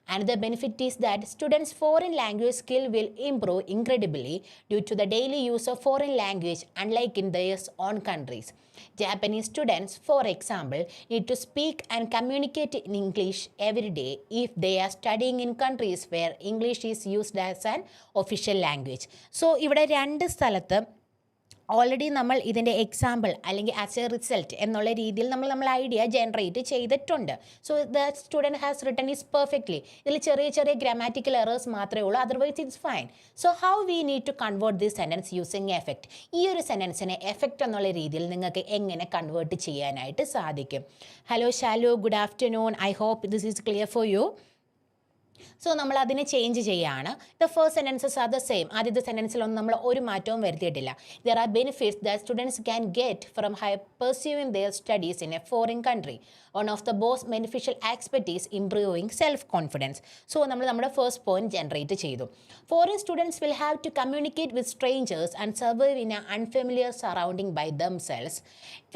Another benefit is that students' foreign language skill will improve incredibly due to the daily use of foreign language, unlike in their own countries. Japanese students, for example, need to speak and communicate in English every day if they are studying in countries where English is used as an official language. So, ഇവിടെ 2 സ്ഥലത്ത് ഓൾറെഡി നമ്മൾ ഇതിൻ്റെ എക്സാമ്പിൾ അല്ലെങ്കിൽ ആസ് എ റിസൾട്ട് എന്നുള്ള രീതിയിൽ നമ്മൾ ഐഡിയ ജനറേറ്റ് ചെയ്തിട്ടുണ്ട്. So the student has written is perfectly. ഇതിൽ ചെറിയ ചെറിയ ഗ്രാമാറ്റിക്കൽ എറേഴ്സ് മാത്രമേ ഉള്ളൂ, otherwise it's fine. So how we need to convert this sentence using effect. ഈ ഒരു സെൻറ്റൻസിനെ എഫക്റ്റ് എന്നുള്ള രീതിയിൽ നിങ്ങൾക്ക് എങ്ങനെ കൺവേർട്ട് ചെയ്യാനായിട്ട് സാധിക്കും? Hello Shalu, good afternoon. I hope this is clear for you. So നമ്മൾ അതിനെ ചേഞ്ച് ചെയ്യുകയാണ്. The first sentences are the same. ആദ്യത്തെ സെൻറ്റൻസിലൊന്നും നമ്മൾ ഒരു മാറ്റവും വരുത്തിയിട്ടില്ല. There are benefits that students can get from pursuing their studies in a foreign country. One of the most beneficial aspects is improving self-confidence. So നമ്മൾ നമ്മുടെ ഫസ്റ്റ് പോയിന്റ് ജനറേറ്റ് ചെയ്തു. Foreign students will have to communicate with strangers and survive in an unfamiliar surrounding by themselves,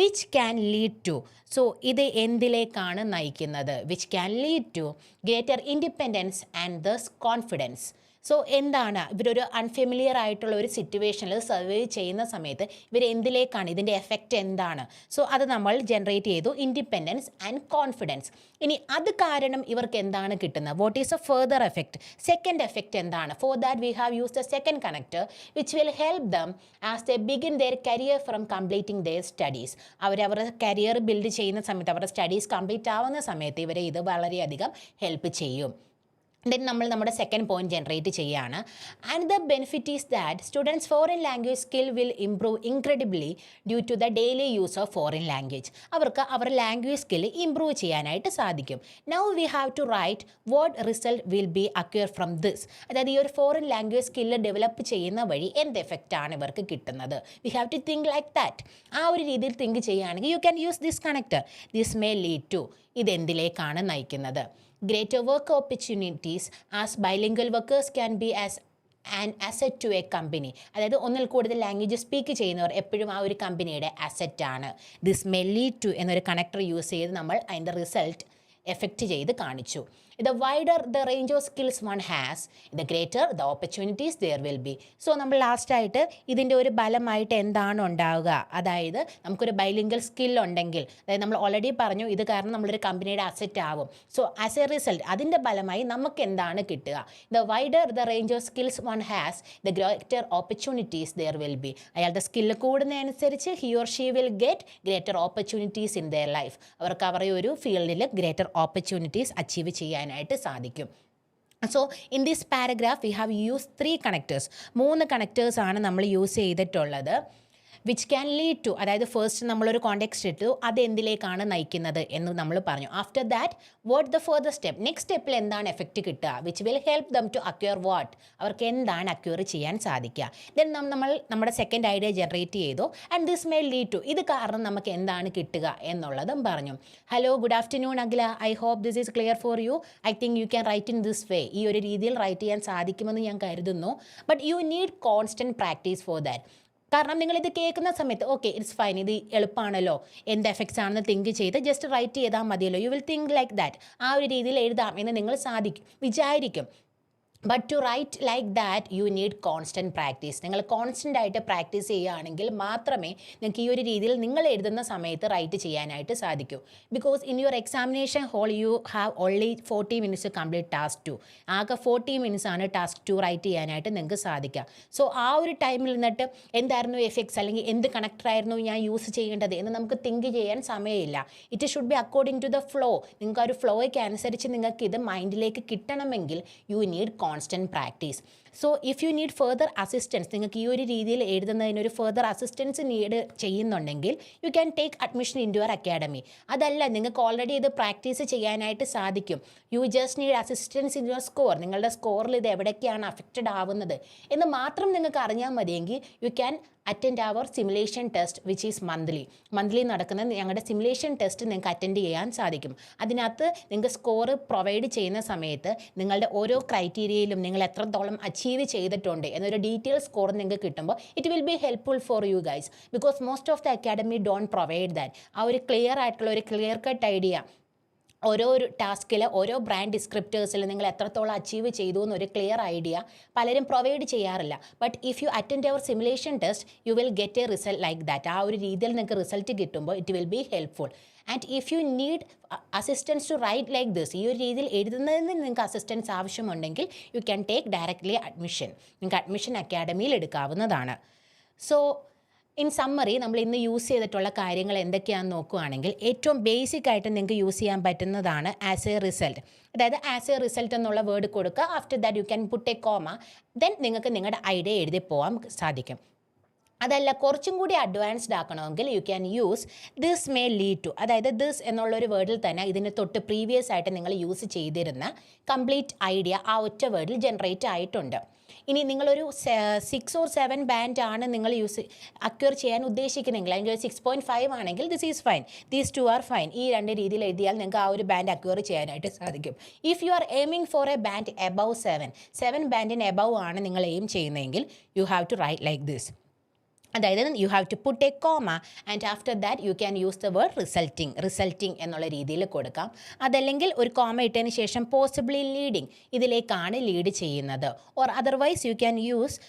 which can lead to, so ഇത് എന്തിലേക്കാണ് നയിക്കുന്നത്, which can lead to greater independence and thus confidence. So എന്താണ്, ഇവരൊരു അൺഫെമിലിയർ ആയിട്ടുള്ള ഒരു സിറ്റുവേഷനിൽ സർവൈവ് ചെയ്യുന്ന സമയത്ത് ഇവർ എന്തിലേക്കാണ്, ഇതിൻ്റെ എഫക്റ്റ് എന്താണ്? സോ അത് നമ്മൾ ജനറേറ്റ് ചെയ്തു, ഇൻഡിപെൻഡൻസ് ആൻഡ് കോൺഫിഡൻസ്. ഇനി അത് കാരണം ഇവർക്ക് എന്താണ് കിട്ടുന്നത്, what is a further effect, second effect എന്താണ്? For that we have used a second connector which will help them as they begin their career from completing their studies. അവരവരുടെ കരിയർ ബിൽഡ് ചെയ്യുന്ന സമയത്ത്, അവരുടെ സ്റ്റഡീസ് കംപ്ലീറ്റ് ആവുന്ന സമയത്ത് ഇവരെ ഇത് വളരെയധികം ഹെൽപ്പ് ചെയ്യും. ദെൻ നമ്മൾ നമ്മുടെ സെക്കൻഡ് പോയിന്റ് ജനറേറ്റ് ചെയ്യുകയാണ്. And the benefit is that students foreign language skill will improve incredibly due to the daily use of foreign language. അവർക്ക് അവരുടെ ലാംഗ്വേജ് സ്കിൽ ഇംപ്രൂവ് ചെയ്യാനായിട്ട് സാധിക്കും. Now we have to write what result will be acquire from this. അതായത് ഈ ഒരു ഫോറിൻ ലാംഗ്വേജ് സ്കില്ല് ഡെവലപ്പ് ചെയ്യുന്ന വഴി എന്ത് എഫക്റ്റാണ് ഇവർക്ക് കിട്ടുന്നത്. We have to think like that. ആ ഒരു രീതിയിൽ തിങ്ക് ചെയ്യുകയാണെങ്കിൽ you can use this connector. This may lead to, ഇതെന്തിലേക്കാണ് നയിക്കുന്നത്? Greater work opportunities as bilingual workers can be as an asset to a company. അതായത് ഒന്നിൽ കൂടുതൽ ലാംഗ്വേജ് സ്പീക്ക് ചെയ്യുന്നവർ എപ്പോഴും ആ ഒരു കമ്പനിയുടെ അസറ്റാണ്. ദിസ് മേ ലീഡ് ടു എന്നൊരു കണക്ടർ യൂസ് ചെയ്ത് നമ്മൾ അതിൻ്റെ റിസൾട്ട് എഫക്റ്റ് ചെയ്ത് കാണിച്ചു. The wider the range of skills one has, the greater the opportunities there will be. So നമ്മൾ ലാസ്റ്റായിട്ട് ഇതിൻ്റെ ഒരു ഫലമായിട്ട് എന്താണ് ഉണ്ടാവുക, അതായത് നമുക്കൊരു ബൈലിംഗൽ സ്കിൽ ഉണ്ടെങ്കിൽ, അതായത് നമ്മൾ ഓൾറെഡി പറഞ്ഞു ഇത് കാരണം നമ്മളൊരു കമ്പനിയുടെ അസറ്റ് ആവും. സോ ആസ് എ റിസൾട്ട് അതിൻ്റെ ഫലമായി നമുക്ക് എന്താണ് കിട്ടുക? The wider the range of skills one has, the greater opportunities there will be. അയാളുടെ skill കൂടുന്നതനുസരിച്ച് he or she will get greater opportunities in their life. അവർക്ക് അവരുടെ ഒരു ഫീൽഡിൽ ഗ്രേറ്റർ ഓപ്പർച്യൂണിറ്റീസ് അച്ചീവ് ചെയ്യാനായിട്ട് സാധിക്കും. So in this paragraph we have use 3 connectors. 3 കണക്ടേഴ്സാണ് നമ്മൾ യൂസ് ചെയ്തിട്ടുള്ളത്. വിച്ച് ക്യാൻ ലീഡ് ടു, അതായത് ഫസ്റ്റ് നമ്മളൊരു കോണ്ടെക്സ്റ്റ് ഇട്ടു, അത് എന്തിലേക്കാണ് നയിക്കുന്നത് എന്ന് നമ്മൾ പറഞ്ഞു. After that what the further step, next സ്റ്റെപ്പിൽ എന്താണ് എഫക്റ്റ് കിട്ടുക, which will help them to acquire what, അവർക്ക് എന്താണ് അക്വയർ ചെയ്യാൻ സാധിക്കുക. ദെൻ നമ്മൾ നമ്മുടെ സെക്കൻഡ് ഐഡിയ ജനറേറ്റ് ചെയ്തു. And this may lead to, ഇത് കാരണം നമുക്ക് എന്താണ് കിട്ടുക എന്നുള്ളതും പറഞ്ഞു. Hello, good afternoon Akhila, I hope this is clear for you. I think you can write in this way. ഈ ഒരു രീതിയിൽ റൈറ്റ് ചെയ്യാൻ സാധിക്കുമെന്ന് ഞാൻ കരുതുന്നു. But you need constant practice for that. കാരണം നിങ്ങളിത് കേൾക്കുന്ന സമയത്ത് ഓക്കെ ഇറ്റ്സ് ഫൈൻ, ഇത് എളുപ്പമാണല്ലോ, എന്ത് എഫക്ട്സ് ആണെന്ന് തിങ്ക് ചെയ്ത് ജസ്റ്റ് റൈറ്റ് ചെയ്താൽ മതിയല്ലോ, you will think like that, ആ ഒരു രീതിയിൽ എഴുതാം എന്ന് നിങ്ങൾ വിചാരിക്കും. But to write like that you need constant practice. നിങ്ങൾ കോൺസ്റ്റൻ്റ് ആയിട്ട് പ്രാക്ടീസ് ചെയ്യുകയാണെങ്കിൽ മാത്രമേ നിങ്ങൾക്ക് ഈ ഒരു രീതിയിൽ നിങ്ങൾ എഴുതുന്ന സമയത്ത് റൈറ്റ് ചെയ്യാനായിട്ട് സാധിക്കൂ. Because in your examination hall you have only 40 minutes complete task 2. ആകെ 40 മിനിറ്റ്സ് ആണ് ടാസ്ക് 2 റൈറ്റ് ചെയ്യാനായിട്ട് നിങ്ങൾക്ക് സാധിക്കുക. സോ ആ ഒരു ടൈമിൽ നിന്നിട്ട് എന്തായിരുന്നു എഫക്ട്സ് അല്ലെങ്കിൽ എന്ത് കണക്ടറായിരുന്നു ഞാൻ യൂസ് ചെയ്യേണ്ടത് എന്ന് നമുക്ക് തിങ്ക് ചെയ്യാൻ സമയമില്ല. It should be according to the flow. നിങ്ങൾക്ക് ആ ഒരു ഫ്ലോയ്ക്ക് അനുസരിച്ച് നിങ്ങൾക്ക് ഇത് മൈൻഡിലേക്ക് കിട്ടണമെങ്കിൽ you need constant practice. So if you need further assistance, നിങ്ങൾക്ക് ഈ ഒരു രീതിയിൽ എഴുതുന്നതിനൊരു ഫർദർ അസിസ്റ്റൻസ് നീഡ് ചെയ്യുന്നുണ്ടെങ്കിൽ you can take admission in your academy. അതല്ല, നിങ്ങൾക്ക് ഓൾറെഡി ഇത് പ്രാക്ടീസ് ചെയ്യാനായിട്ട് സാധിക്കും. You just need assistance in your score. നിങ്ങളുടെ സ്കോറിൽ ഇത് എവിടേക്കാണ് അഫക്റ്റഡ് ആവുന്നത് എന്ന് മാത്രം നിങ്ങൾക്ക് അറിഞ്ഞാൽ മതിയെങ്കിൽ you can attend our simulation test which is monthly നടക്കുന്ന ഞങ്ങളുടെ സിമുലേഷൻ ടെസ്റ്റ് നിങ്ങൾക്ക് അറ്റൻഡ് ചെയ്യാൻ സാധിക്കും. അതിനകത്ത് നിങ്ങൾക്ക് സ്കോർ പ്രൊവൈഡ് ചെയ്യുന്ന സമയത്ത് നിങ്ങളുടെ ഓരോ ക്രൈറ്റീരിയയിലും നിങ്ങൾ എത്രത്തോളം അച്ചീവ് ചെയ്തിട്ടുണ്ട് എന്നൊരു ഡീറ്റെയിൽ സ്കോർ നിങ്ങൾക്ക് കിട്ടുമ്പോൾ it will be helpful for you guys. Because most of the academy don't provide that. ആ ഒരു ക്ലിയർ ആയിട്ടുള്ള ഒരു ക്ലിയർ കട്ട് ഐഡിയ ഓരോ ടാസ്കിൽ ഓരോ ബ്രാൻഡ് ഡിസ്ക്രിപ്റ്റേഴ്സിൽ നിങ്ങൾ എത്രത്തോളം അച്ചീവ് ചെയ്തു എന്നൊരു ക്ലിയർ ഐഡിയ പലരും പ്രൊവൈഡ് ചെയ്യാറില്ല. But if you attend our simulation test you will get a result like that. ആ ഒരു രീതിയിൽ നിങ്ങൾക്ക് റിസൾട്ട് കിട്ടുമ്പോൾ it will be helpful. And if you need assistance to write like this, ഈ ഒരു രീതിയിൽ എഴുതുന്നതിന് നിങ്ങൾക്ക് അസിസ്റ്റൻസ് ആവശ്യമുണ്ടെങ്കിൽ you can take directly admission. നിങ്ങൾക്ക് അഡ്മിഷൻ അക്കാഡമിയിൽ എടുക്കാവുന്നതാണ്. സോ ഇൻ സമ്മറി നമ്മൾ ഇന്ന് യൂസ് ചെയ്തിട്ടുള്ള കാര്യങ്ങൾ എന്തൊക്കെയാണെന്ന് നോക്കുകയാണെങ്കിൽ ഏറ്റവും ബേസിക് ആയിട്ട് നിങ്ങൾക്ക് യൂസ് ചെയ്യാൻ പറ്റുന്നതാണ് ആസ് എ റിസൾട്ട്. അതായത് ആസ് എ റിസൾട്ട് എന്നുള്ള വേർഡ് കൊടുക്കുക. After that you can put a comma. Then നിങ്ങൾക്ക് നിങ്ങളുടെ ഐഡിയ എഴുതി പോകാൻ സാധിക്കും. അതല്ല കുറച്ചും കൂടി അഡ്വാൻസ്ഡ് ആക്കണമെങ്കിൽ you can use this may lead to. അതായത് ദിസ് എന്നുള്ളൊരു വേർഡിൽ തന്നെ ഇതിന് തൊട്ട് പ്രീവിയസ് ആയിട്ട് നിങ്ങൾ യൂസ് ചെയ്തിരുന്ന കംപ്ലീറ്റ് ഐഡിയ ആ ഒറ്റ വേർഡിൽ ജനറേറ്റ് ആയിട്ടുണ്ട്. ഇനി നിങ്ങളൊരു 6 or 7 ബാൻഡ് ആണ് നിങ്ങൾ അക്വയർ ചെയ്യാൻ ഉദ്ദേശിക്കുന്നെങ്കിൽ, അതിൻ്റെ ഒരു 6.5 ആണെങ്കിൽ this is fine, these 2 R fine. ഈ 2 രീതിയിൽ എഴുതിയാൽ നിങ്ങൾക്ക് ആ ഒരു ബാൻഡ് അക്വയർ ചെയ്യാനായിട്ട് സാധിക്കും. If you are aiming for a band above 7 ബാൻഡിന് എബവ് ആണ് നിങ്ങൾ എയിം ചെയ്യുന്നതെങ്കിൽ you have to write like this. അതായത് you have to put a comma and after that you can use the word resulting എന്നുള്ള രീതിയിൽ കൊടുക്കാം. അതല്ലെങ്കിൽ ഒരു കോമ ഇട്ടതിന് ശേഷം പോസിബിളി ലീഡിങ്, ഇതിലേക്കാണ് ലീഡ് ചെയ്യുന്നത്. Or otherwise you can use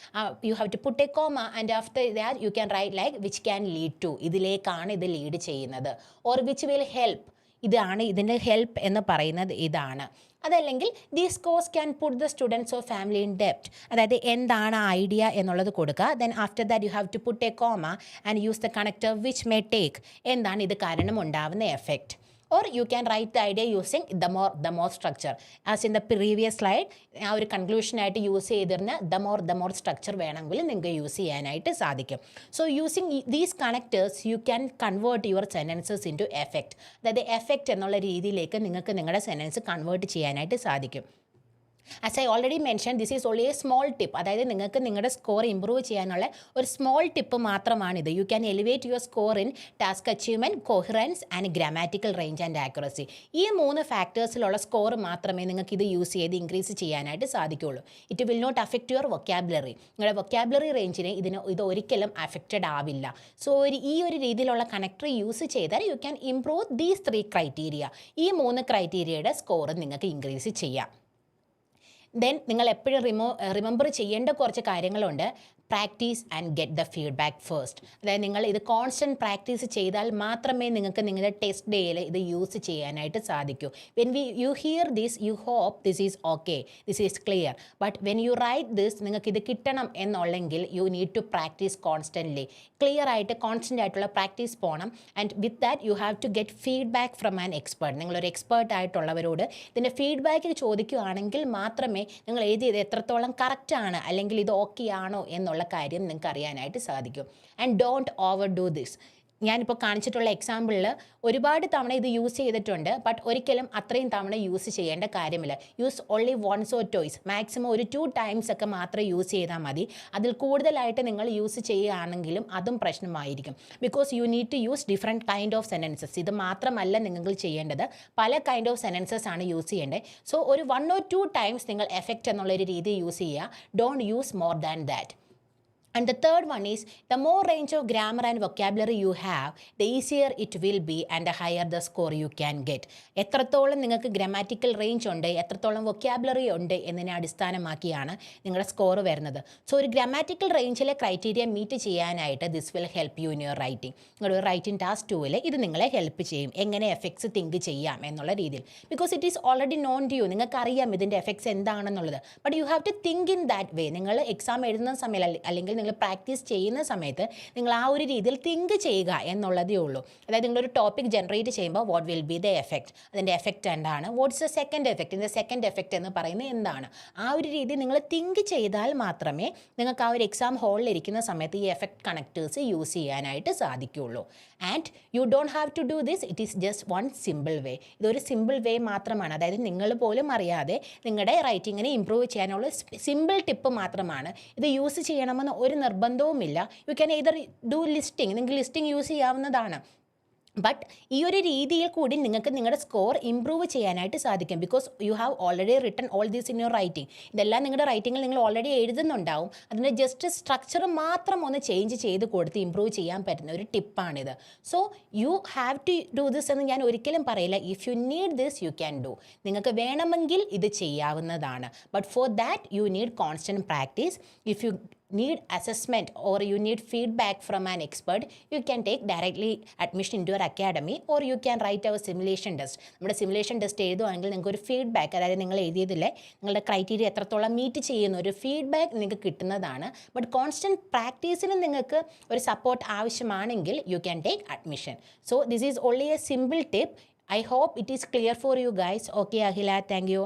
you have to put a comma and after that you can right like which can lead to, ഇതിലേക്കാണ് ഇത് ലീഡ് ചെയ്യുന്നത്. ഓർ വിച്ച് വിൽ ഹെൽപ്പ്, ഇതാണ് ഇതിൻ്റെ ഹെൽപ്പ് എന്ന് പറയുന്നത് ഇതാണ്. അതല്ലെങ്കിൽ these course can put the students of family in ഡെപ്റ്റ്. അതായത് എന്താണ് ഐഡിയ എന്നുള്ളത് കൊടുക്കുക. Then after that you have to put a comma and use the connector which may take. എന്താണ് ഇത് കാരണം ഉണ്ടാവുന്ന effect. or you can write the idea using the more structure. As in the previous slide, ആ ഒരു കൺക്ലൂഷനായിട്ട് യൂസ് ചെയ്തിരുന്ന the more structure വേണമെങ്കിൽ നിങ്ങൾക്ക് യൂസ് ചെയ്യാനായിട്ട് സാധിക്കും. So using these connectors you can convert your sentences into effect. അതായത് എഫക്റ്റ് എന്നുള്ള രീതിയിലേക്ക് നിങ്ങൾക്ക് നിങ്ങളുടെ സെൻറ്റൻസ് കൺവേർട്ട് ചെയ്യാനായിട്ട് സാധിക്കും. As I already mention, this is only a small tip. അതായത് നിങ്ങൾക്ക് നിങ്ങളുടെ സ്കോർ ഇമ്പ്രൂവ് ചെയ്യാനുള്ള ഒരു സ്മോൾ ടിപ്പ് മാത്രമാണിത്. You can elevate your score in task achievement, coherence and grammatical range and accuracy. ഈ 3 ഫാക്ടേഴ്സിലുള്ള സ്കോർ മാത്രമേ നിങ്ങൾക്ക് ഇത് യൂസ് ചെയ്ത് ഇൻക്രീസ് ചെയ്യാനായിട്ട് സാധിക്കുകയുള്ളൂ. It will not affect your vocabulary. നിങ്ങളുടെ വൊക്കാബുലറി റേഞ്ചിനെ ഇത് ഒരിക്കലും അഫക്റ്റഡ് ആവില്ല. സോ ഈ ഒരു രീതിയിലുള്ള കണക്ടർ യൂസ് ചെയ്താൽ you can improve these 3 criteria. ഈ 3 ക്രൈറ്റീരിയയുടെ സ്കോർ നിങ്ങൾക്ക് ഇൻക്രീസ് ചെയ്യാം. ദെൻ നിങ്ങൾ എപ്പോഴും റിമെമ്പർ ചെയ്യേണ്ട കുറച്ച് കാര്യങ്ങളുണ്ട്. Practice and get the feedback first. അതായത് നിങ്ങൾ ഇത് കോൺസ്റ്റൻറ്റ് പ്രാക്ടീസ് ചെയ്താൽ മാത്രമേ നിങ്ങൾക്ക് നിങ്ങളുടെ ടെസ്റ്റ് ഡേയിൽ ഇത് യൂസ് ചെയ്യാനായിട്ട് സാധിക്കൂ. When you hear this you hope this is okay, this is clear. But when you write this, നിങ്ങൾക്ക് ഇത് കിട്ടണം എന്നുള്ളെങ്കിൽ you need to practise constantly. Clear ആയിട്ട് കോൺസ്റ്റൻ്റ് ആയിട്ടുള്ള പ്രാക്ടീസ് പോകണം. And with that you have to get feedback from an expert. നിങ്ങളൊരു എക്സ്പേർട്ട് ആയിട്ടുള്ളവരോട് ഇതിൻ്റെ ഫീഡ്ബാക്ക് ചോദിക്കുകയാണെങ്കിൽ മാത്രമേ നിങ്ങൾ എഴുതിയത് എത്രത്തോളം കറക്റ്റാണ് അല്ലെങ്കിൽ ഇത് ഓക്കെ ആണോ എന്നുള്ള കാര്യം നിങ്ങൾക്ക് അറിയാനായിട്ട് സാധിക്കും. And don't over do this. ഞാനിപ്പോൾ കാണിച്ചിട്ടുള്ള എക്സാമ്പിളിൽ ഒരുപാട് തവണ ഇത് യൂസ് ചെയ്തിട്ടുണ്ട്. ബട്ട് ഒരിക്കലും അത്രയും തവണ യൂസ് ചെയ്യേണ്ട കാര്യമില്ല. Use only once or twice. Maximum ഒരു 2 ടൈംസ് ഒക്കെ മാത്രമേ യൂസ് ചെയ്താൽ മതി. അതിൽ കൂടുതലായിട്ട് നിങ്ങൾ യൂസ് ചെയ്യുകയാണെങ്കിലും അതും പ്രശ്നമായിരിക്കും. Because you need to use different kind of sentences. ഇത് മാത്രമല്ല നിങ്ങൾ ചെയ്യേണ്ടത്, പല കൈൻഡ് ഓഫ് സെൻറ്റൻസസ് ആണ് യൂസ് ചെയ്യേണ്ടത്. സോ ഒരു 1 or 2 ടൈംസ് നിങ്ങൾ എഫക്റ്റ് എന്നുള്ളൊരു രീതി യൂസ് ചെയ്യുക. Don't use more than that. And the third one is, the more range of grammar and vocabulary you have, the easier it will be and the higher the score you can get. എത്രത്തോളം നിങ്ങൾക്ക് ഗ്രാമാറ്റിക്കൽ റേഞ്ച് ഉണ്ട്, എത്രത്തോളം വൊക്കാബുലറി ഉണ്ട് എന്നതിനെ അടിസ്ഥാനമാക്കിയാണ് നിങ്ങളുടെ സ്കോർ വരുന്നത്. സോ ഒരു ഗ്രാമാറ്റിക്കൽ റേഞ്ചിലെ ക്രൈറ്റീരിയ മീറ്റ് ചെയ്യാനായിട്ട് this will help you in your writing. നിങ്ങളുടെ റൈറ്റിംഗ് ടാസ്ക് 2-ൽ ഇത് നിങ്ങളെ ഹെൽപ്പ് ചെയ്യും. എങ്ങനെ എഫക്ട്സ് തിങ്ക് ചെയ്യാം എന്നുള്ള രീതിയിൽ. Because it is already known to you. നിങ്ങൾക്കറിയാം ഇതിൻ്റെ എഫക്ട്സ് എന്താണെന്നുള്ളത്. But you have to think in that way. നിങ്ങൾ എക്സാം എഴുതുന്ന സമയത്ത് അല്ലെങ്കിൽ നിങ്ങൾ പ്രാക്ടീസ് ചെയ്യുന്ന സമയത്ത് നിങ്ങൾ ആ ഒരു രീതിയിൽ തിങ്ക് ചെയ്യുക എന്നുള്ളതേ ഉള്ളൂ. അതായത് നിങ്ങളൊരു ടോപ്പിക് ജനറേറ്റ് ചെയ്യുമ്പോൾ what will be the effect, അതിൻ്റെ എഫക്റ്റ് എന്താണ്, വാട്ട്സ് ദ സെക്കൻഡ് എഫക്റ്റ്, ഇതിൻ്റെ സെക്കൻഡ് എഫക്റ്റ് എന്ന് പറയുന്നത് എന്താണ്, ആ ഒരു രീതി നിങ്ങൾ തിങ്ക് ചെയ്താൽ മാത്രമേ നിങ്ങൾക്ക് ആ ഒരു എക്സാം ഹാളിൽ ഇരിക്കുന്ന സമയത്ത് ഈ എഫക്റ്റ് കണക്റ്റേഴ്സ് യൂസ് ചെയ്യാനായിട്ട് സാധിക്കുകയുള്ളൂ. And you don't have to do this, it is just one simple way. ഇതൊരു സിമ്പിൾ വേ മാത്രമാണ്. അതായത് നിങ്ങൾ പോലും അറിയാതെ നിങ്ങളുടെ റൈറ്റിങ്ങിനെ ഇമ്പ്രൂവ് ചെയ്യാനുള്ള സിമ്പിൾ ടിപ്പ് മാത്രമാണ്. ഇത് യൂസ് ചെയ്യണമെന്ന് ഒരു നിർബന്ധവുമില്ല. You can either do listing, നിങ്ങൾക്ക് ലിസ്റ്റിംഗ് യൂസ് ചെയ്യാവുന്നതാണ്. ബട്ട് ഈ ഒരു രീതിയിൽ കൂടി നിങ്ങൾക്ക് നിങ്ങളുടെ സ്കോർ ഇമ്പ്രൂവ് ചെയ്യാനായിട്ട് സാധിക്കും. Because you have already written all these in your writing. ഇതെല്ലാം നിങ്ങളുടെ റൈറ്റിങ്ങിൽ നിങ്ങൾ ഓൾറെഡി എഴുതുന്നുണ്ടാവും. അതിൻ്റെ ജസ്റ്റ് സ്ട്രക്ചർ മാത്രം ഒന്ന് ചേഞ്ച് ചെയ്ത് കൊടുത്ത് ഇമ്പ്രൂവ് ചെയ്യാൻ പറ്റുന്ന ഒരു ടിപ്പാണിത്. So you have to do this എന്ന് ഞാൻ ഒരിക്കലും പറയില്ല. If you need this you can do. നിങ്ങൾക്ക് വേണമെങ്കിൽ ഇത് ചെയ്യാവുന്നതാണ്. But for that you need constant practice. If you need assessment or you need feedback from an expert, you can take directly admission into your academy or you can write our simulation test. നമ്മുടെ സിമുലേഷൻ ടെസ്റ്റ് എഴുതുവാണെങ്കിൽ നിങ്ങൾക്ക് ഒരു ഫീഡ്ബാക്ക്, അതായത് നിങ്ങൾ എഴുതിയതിലെ നിങ്ങളുടെ ക്രൈറ്റീരിയ എത്രത്തോളം മീറ്റ് ചെയ്യുന്ന ഒരു ഫീഡ്ബാക്ക് നിങ്ങൾക്ക് കിട്ടുന്നതാണ്. ബട്ട് കോൺസ്റ്റൻറ്റ് പ്രാക്ടീസിന് നിങ്ങൾക്ക് ഒരു സപ്പോർട്ട് ആവശ്യമാണെങ്കിൽ you can take admission. So this is only a simple tip. I hope it is clear for you guys. Okay Akhila, thank you.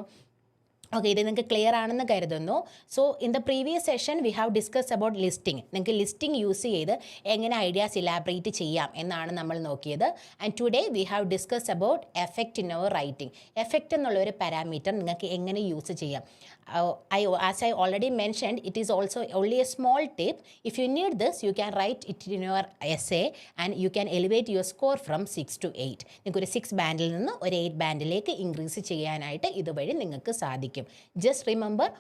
Okay, ഇത് നിങ്ങൾക്ക് ക്ലിയർ ആണെന്ന് കരുതുന്നു. So in the previous session we have discuss about listing. നിങ്ങൾക്ക് ലിസ്റ്റിംഗ് യൂസ് ചെയ്ത് എങ്ങനെ ഐഡിയാസ് ഇലാബറേറ്റ് ചെയ്യാം എന്നാണ് നമ്മൾ നോക്കിയത്. And today we have discuss about effect in our writing. Effect എന്നുള്ള ഒരു പാരാമീറ്റർ നിങ്ങൾക്ക് എങ്ങനെ യൂസ് ചെയ്യാം. As I already mentioned, it is also only a small tip. If you need this, you can write it in your essay and you can elevate your score from 6 to 8. നിങ്ങൾക്ക് ഒരു 6 ബാൻഡിൽ നിന്ന് ഒരു 8 ബാൻഡിലേക്ക് ഇൻക്രീസ് ചെയ്യാനായിട്ട് ഇതുവഴി നിങ്ങൾക്ക് സാധിക്കും. Just remember,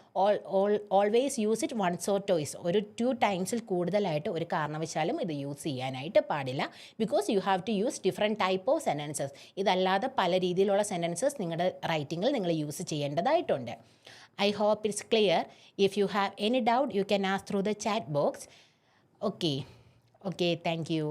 always use it once or twice. ഒരു 2 ടൈംസിൽ കൂടുതലായിട്ട് ഒരു കാരണവശാലും ഇത് യൂസ് ചെയ്യാനായിട്ട് പാടില്ല. Because you have to use different type of sentences. ഇതല്ലാതെ പല രീതിയിലുള്ള സെൻറ്റൻസസ് നിങ്ങളുടെ റൈറ്റിങ്ങിൽ നിങ്ങൾ യൂസ് ചെയ്യേണ്ടതായിട്ടുണ്ട്. I hope it's clear. If you have any doubt, you can ask through the chat box. Okay, thank you.